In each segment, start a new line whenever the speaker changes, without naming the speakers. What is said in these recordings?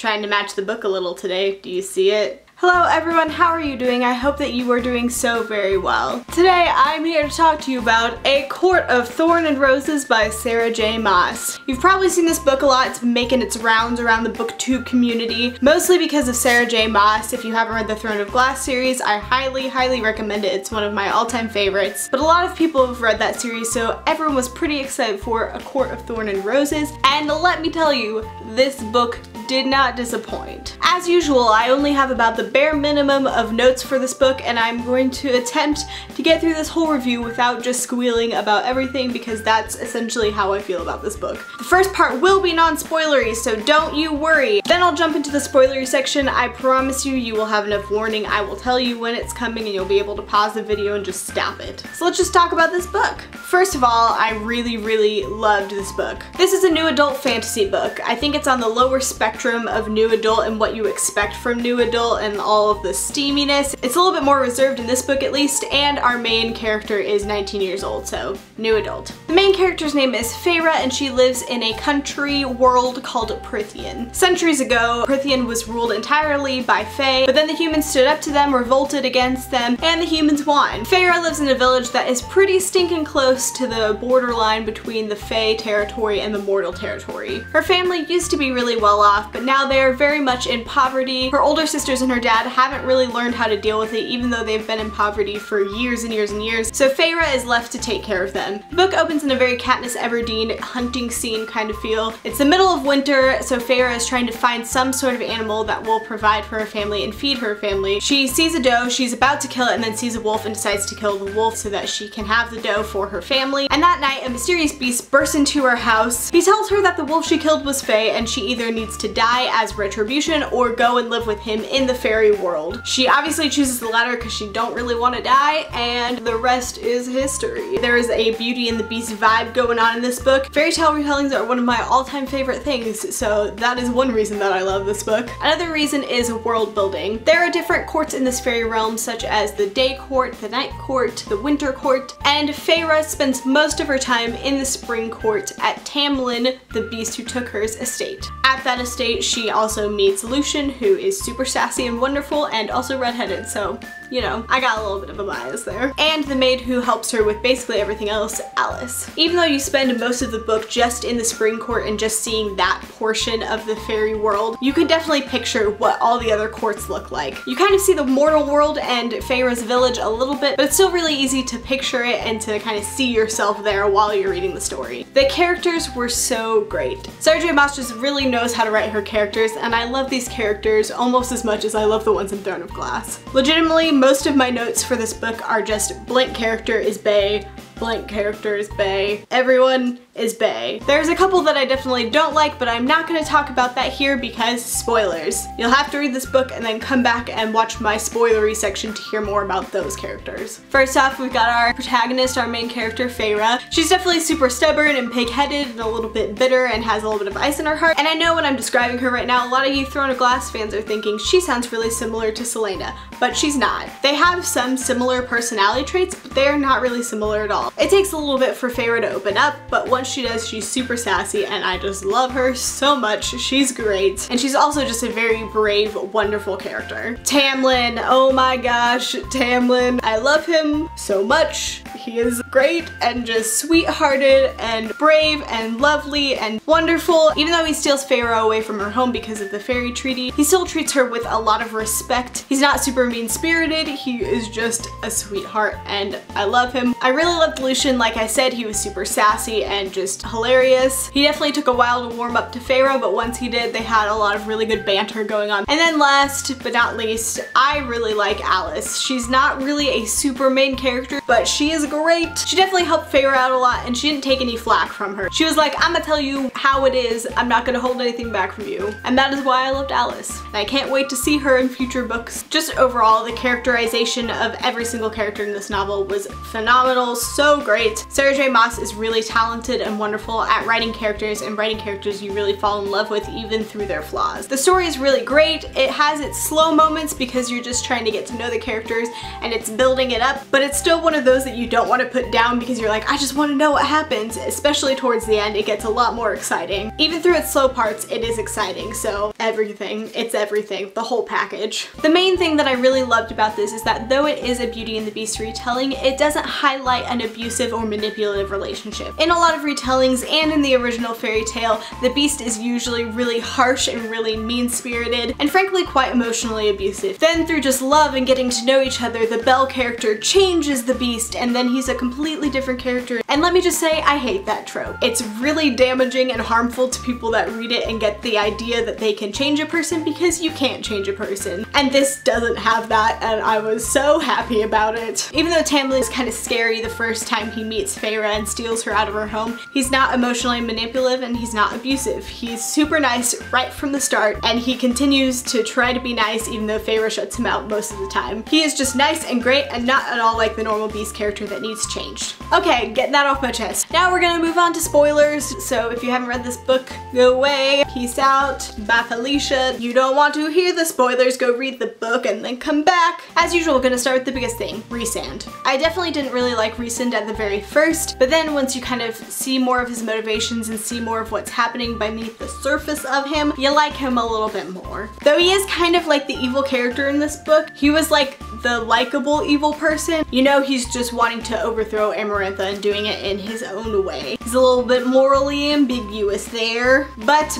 Trying to match the book a little today. Do you see it? Hello everyone, how are you doing? I hope that you are doing so very well. Today I'm here to talk to you about A Court of Thorn and Roses by Sarah J. Maas. You've probably seen this book a lot. It's been making its rounds around the booktube community, mostly because of Sarah J. Maas. If you haven't read the Throne of Glass series, I highly recommend it. It's one of my all-time favorites. But a lot of people have read that series, so everyone was pretty excited for A Court of Thorn and Roses. And let me tell you, this book did not disappoint. As usual, I only have about the bare minimum of notes for this book, and I'm going to attempt to get through this whole review without just squealing about everything, because that's essentially how I feel about this book. The first part will be non-spoilery, so don't you worry. Then I'll jump into the spoilery section. I promise you will have enough warning. I will tell you when it's coming and you'll be able to pause the video and just stop it. So let's just talk about this book. First of all, I really loved this book. This is a new adult fantasy book. I think it's on the lower spectrum of new adult and what you expect from new adult and all of the steaminess. It's a little bit more reserved in this book at least, and our main character is 19 years old, so new adult. The main character's name is Feyre, and she lives in a country world called Prythian. Centuries ago, Prythian was ruled entirely by Fae, but then the humans stood up to them, revolted against them, and the humans won. Feyre lives in a village that is pretty stinking close to the borderline between the Fae territory and the mortal territory. Her family used to be really well off, but now they are very much in poverty. Her older sisters and her dad haven't really learned how to deal with it, even though they've been in poverty for years and years, so Feyre is left to take care of them. The book opens in a very Katniss Everdeen hunting scene kind of feel. It's the middle of winter, so Feyre is trying to find some sort of animal that will provide for her family and feed her family. She sees a doe, she's about to kill it, and then sees a wolf and decides to kill the wolf so that she can have the doe for her family. And that night, a mysterious beast bursts into her house. He tells her that the wolf she killed was Fae, and she either needs to die as retribution or go and live with him in the fairy world. She obviously chooses the latter because she don't really want to die, and the rest is history. There is a Beauty and the Beast vibe going on in this book. Fairy tale retellings are one of my all-time favorite things, so that is one reason that I love this book. Another reason is world building. There are different courts in this fairy realm, such as the day court, the night court, the winter court, and Feyre spends most of her time in the spring court at Tamlin, the beast who took her's estate. At that estate, she also meets Lucian, who is super sassy and wonderful and also redheaded, so you know, I got a little bit of a bias there. And the maid who helps her with basically everything else, Alice. Even though you spend most of the book just in the spring court and just seeing that portion of the fairy world, you can definitely picture what all the other courts look like. You kind of see the mortal world and Feyre's village a little bit, but it's still really easy to picture it and to kind of see yourself there while you're reading the story. The characters were so great. Sarah J. Maas just really knows how to write her characters, and I love these characters almost as much as I love the ones in Throne of Glass. Legitimately, most of my notes for this book are just blank character is bae, blank character is bae, everyone is bae. There's a couple that I definitely don't like, but I'm not going to talk about that here because spoilers. You'll have to read this book and then come back and watch my spoilery section to hear more about those characters. First off, we've got our protagonist, our main character, Feyre. She's definitely super stubborn and pig-headed and a little bit bitter and has a little bit of ice in her heart. And I know when I'm describing her right now, a lot of you Throne of Glass fans are thinking she sounds really similar to Selena, but she's not. They have some similar personality traits, but they're not really similar at all. It takes a little bit for Feyre to open up, but once she does, she's super sassy and I just love her so much. She's great. And she's also just a very brave, wonderful character. Tamlin, oh my gosh, Tamlin. I love him so much. He is great and just sweethearted and brave and lovely and wonderful. Even though he steals Feyre away from her home because of the fairy treaty, he still treats her with a lot of respect. He's not super mean-spirited. He is just a sweetheart and I love him. I really loved Lucian. Like I said, he was super sassy and just hilarious. He definitely took a while to warm up to Feyre, but once he did, they had a lot of really good banter going on. And then last but not least, I really like Alice. She's not really a super main character, but she is great. She definitely helped Feyre out a lot and she didn't take any flack from her. She was like, I'm gonna tell you how it is. I'm not gonna hold anything back from you. And that is why I loved Alice. And I can't wait to see her in future books. Just overall, the characterization of every single character in this novel was phenomenal, so great. Sarah J. Maas is really talented and wonderful at writing characters and writing characters you really fall in love with even through their flaws. The story is really great. It has its slow moments because you're just trying to get to know the characters and it's building it up, but it's still one of those that you don't don't want to put down because you're like, I just want to know what happens. Especially towards the end, it gets a lot more exciting. Even through its slow parts, it is exciting. So everything, it's everything, the whole package. The main thing that I really loved about this is that though it is a Beauty and the Beast retelling, it doesn't highlight an abusive or manipulative relationship. In a lot of retellings and in the original fairy tale, the Beast is usually really harsh and really mean-spirited and frankly quite emotionally abusive. Then through just love and getting to know each other, the Belle character changes the Beast and then he's a completely different character. And let me just say, I hate that trope. It's really damaging and harmful to people that read it and get the idea that they can change a person because you can't change a person. And this doesn't have that, and I was so happy about it. Even though Tamlin is kind of scary the first time he meets Feyre and steals her out of her home, he's not emotionally manipulative and he's not abusive. He's super nice right from the start, and he continues to try to be nice even though Feyre shuts him out most of the time. He is just nice and great and not at all like the normal Beast character that needs changed. Okay, getting that off my chest. Now we're gonna move on to spoilers, so if you haven't read this book, go away. Peace out. Bye Felicia. You don't want to hear the spoilers, go read the book and then come back. As usual, gonna start with the biggest thing, Rhys. I definitely didn't really like Rhys at the very first, but then once you kind of see more of his motivations and see more of what's happening beneath the surface of him, you like him a little bit more. Though he is kind of like the evil character in this book, he was like the likable evil person. You know, he's just wanting to overthrow Amarantha and doing it in his own way. He's a little bit morally ambiguous there, but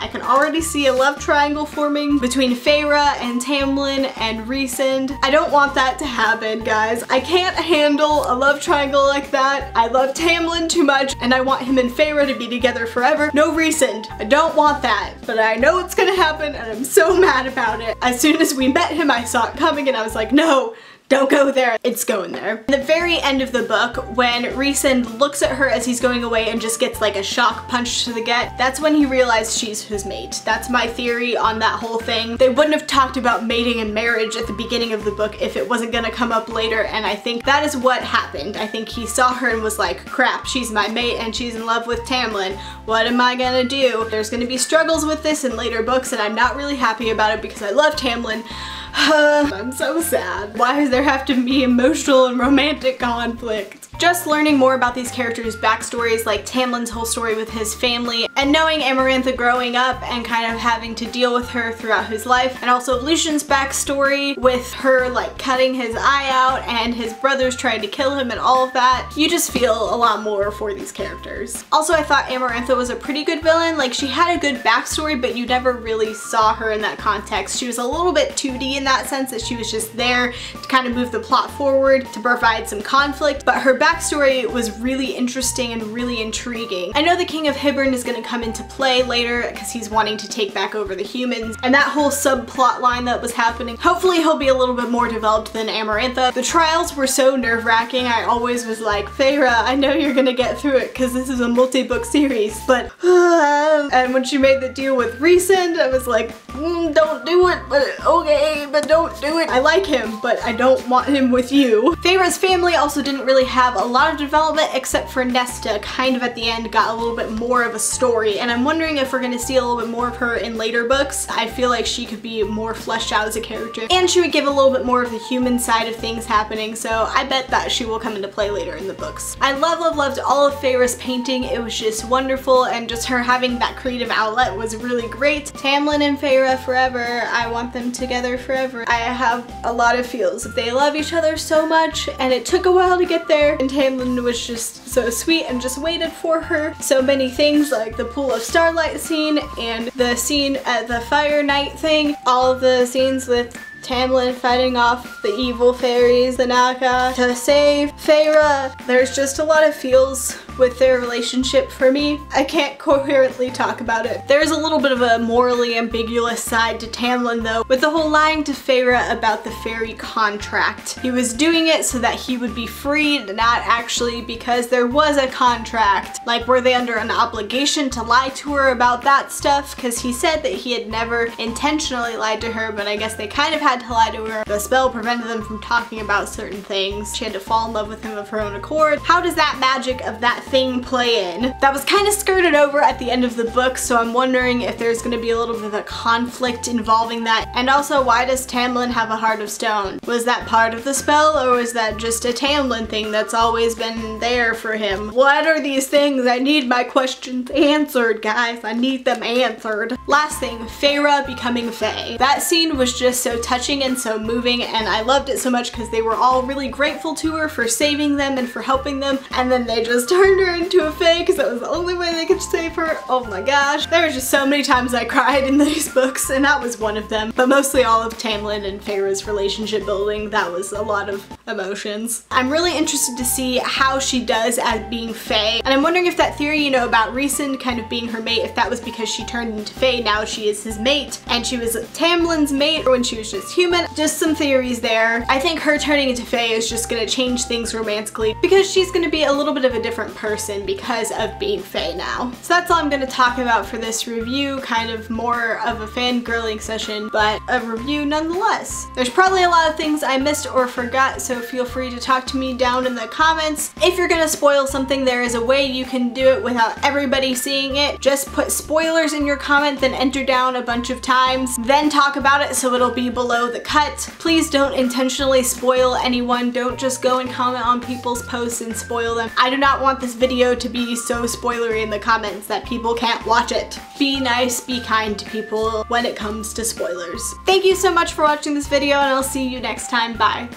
I can already see a love triangle forming between Feyre and Tamlin and Rhys. I don't want that to happen, guys. I can't handle a love triangle like that. I love Tamlin too much and I want him and Feyre to be together forever. No Rhys. I don't want that, but I know it's gonna happen and I'm so mad about it. As soon as we met him, I saw it coming and I was like, no. Don't go there. It's going there. At the very end of the book, when Rhys looks at her as he's going away and just gets like a shock punch to the gut, that's when he realized she's his mate. That's my theory on that whole thing. They wouldn't have talked about mating and marriage at the beginning of the book if it wasn't gonna come up later, and I think that is what happened. I think he saw her and was like, crap, she's my mate and she's in love with Tamlin. What am I gonna do? There's gonna be struggles with this in later books and I'm not really happy about it because I love Tamlin. I'm so sad. Why does there have to be emotional and romantic conflict? Just learning more about these characters' backstories, like Tamlin's whole story with his family, and knowing Amarantha growing up and kind of having to deal with her throughout his life, and also Lucian's backstory with her like cutting his eye out and his brothers trying to kill him and all of that. You just feel a lot more for these characters. Also, I thought Amarantha was a pretty good villain. Like, she had a good backstory, but you never really saw her in that context. She was a little bit 2D in that sense, that she was just there to kind of move the plot forward, to provide some conflict, but her backstory was really interesting and really intriguing. I know the King of Hibern is going to come into play later because he's wanting to take back over the humans, and that whole subplot line that was happening, hopefully he'll be a little bit more developed than Amarantha. The trials were so nerve-wracking. I always was like, Feyre, I know you're gonna get through it because this is a multi-book series, but and when she made the deal with Rhys, I was like, don't do it, but okay, but don't do it. I like him, but I don't want him with you. Feyre's family also didn't really have a lot of development except for Nesta kind of at the end got a little bit more of a story, and I'm wondering if we're gonna see a little bit more of her in later books. I feel like she could be more fleshed out as a character, and she would give a little bit more of the human side of things happening, so I bet that she will come into play later in the books. I loved all of Feyre's painting. It was just wonderful, and just her having that creative outlet was really great. Tamlin and Feyre forever. I want them together forever. I have a lot of feels. They love each other so much, and it took a while to get there, and Tamlin was just so sweet and just waited for her. So many things like the Pool of Starlight scene and the scene at the Fire Night thing. All of the scenes with Tamlin fighting off the evil fairies, the Naga, to save Feyre. There's just a lot of feels with their relationship for me. I can't coherently talk about it. There's a little bit of a morally ambiguous side to Tamlin though, with the whole lying to Feyre about the fairy contract. He was doing it so that he would be freed, not actually because there was a contract. Like, were they under an obligation to lie to her about that stuff? Because he said that he had never intentionally lied to her, but I guess they kind of had to lie to her. The spell prevented them from talking about certain things. She had to fall in love with him of her own accord. How does that magic of that thing play in. That was kind of skirted over at the end of the book, so I'm wondering if there's going to be a little bit of a conflict involving that. And also, why does Tamlin have a heart of stone? Was that part of the spell, or was that just a Tamlin thing that's always been there for him? What are these things? I need my questions answered, guys. I need them answered. Last thing, Feyre becoming Fae. That scene was just so touching and so moving, and I loved it so much because they were all really grateful to her for saving them and for helping them, and then they just turned her into a Fae because that was the only way they could save her. Oh my gosh. There were just so many times I cried in these books, and that was one of them. But mostly all of Tamlin and Feyre's relationship building, that was a lot of emotions. I'm really interested to see how she does as being Fae, and I'm wondering if that theory, you know, about Rhys kind of being her mate, if that was because she turned into Fae, now she is his mate, and she was Tamlin's mate when she was just human. Just some theories there. I think her turning into Fae is just gonna change things romantically because she's gonna be a little bit of a different person because of being Fae now. So that's all I'm gonna talk about for this review, kind of more of a fangirling session, but a review nonetheless. There's probably a lot of things I missed or forgot, so feel free to talk to me down in the comments. If you're gonna spoil something, there is a way you can do it without everybody seeing it. Just put spoilers in your comment, then enter down a bunch of times, then talk about it so it'll be below the cut. Please don't intentionally spoil anyone. Don't just go and comment on people's posts and spoil them. I do not want this video to be so spoilery in the comments that people can't watch it. Be nice, be kind to people when it comes to spoilers. Thank you so much for watching this video, and I'll see you next time. Bye.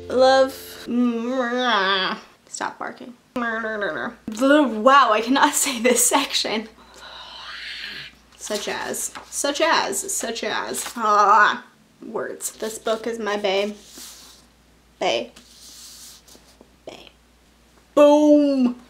Love. Stop barking. Wow, I cannot say this section. Such as. Words. This book is my babe. Babe. Babe. Boom.